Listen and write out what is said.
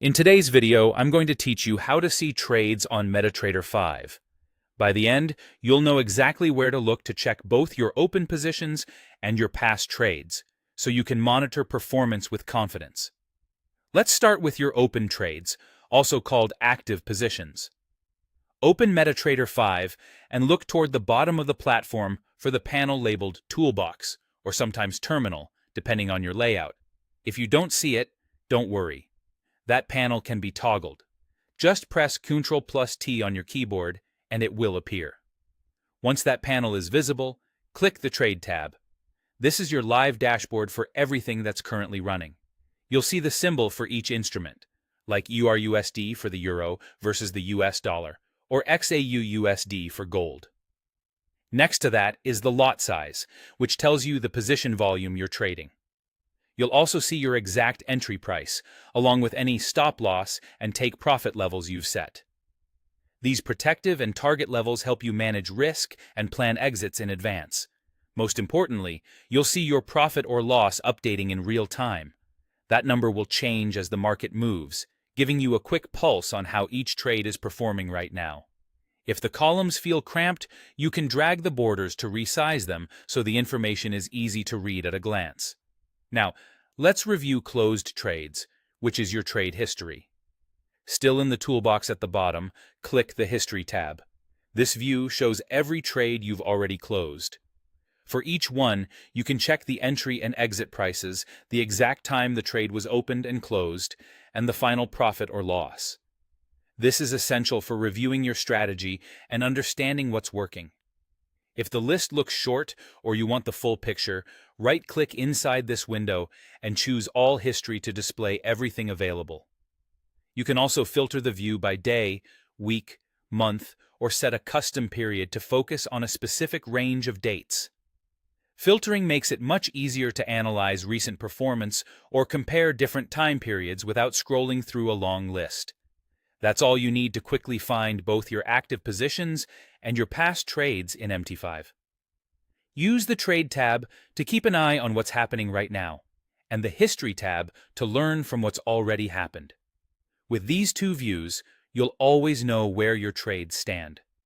In today's video, I'm going to teach you how to see trades on Metatrader 5. By the end, you'll know exactly where to look to check both your open positions and your past trades, so you can monitor performance with confidence. Let's start with your open trades, also called active positions. Open Metatrader 5 and look toward the bottom of the platform for the panel labeled Toolbox, or sometimes Terminal, depending on your layout. If you don't see it, don't worry. That panel can be toggled. Just press Ctrl+T on your keyboard and it will appear. Once that panel is visible, click the Trade tab. This is your live dashboard for everything that's currently running. You'll see the symbol for each instrument, like EURUSD for the euro versus the US dollar, or XAUUSD for gold. Next to that is the lot size, which tells you the position volume you're trading. You'll also see your exact entry price, along with any stop loss and take profit levels you've set. These protective and target levels help you manage risk and plan exits in advance. Most importantly, you'll see your profit or loss updating in real time. That number will change as the market moves, giving you a quick pulse on how each trade is performing right now. If the columns feel cramped, you can drag the borders to resize them so the information is easy to read at a glance. Now, let's review closed trades, which is your trade history. Still in the toolbox at the bottom, click the History tab. This view shows every trade you've already closed. For each one, you can check the entry and exit prices, the exact time the trade was opened and closed, and the final profit or loss. This is essential for reviewing your strategy and understanding what's working. If the list looks short or you want the full picture, right-click inside this window and choose All History to display everything available. You can also filter the view by day, week, month, or set a custom period to focus on a specific range of dates. Filtering makes it much easier to analyze recent performance or compare different time periods without scrolling through a long list. That's all you need to quickly find both your active positions and your past trades in MT5. Use the Trade tab to keep an eye on what's happening right now, and the History tab to learn from what's already happened. With these two views, you'll always know where your trades stand.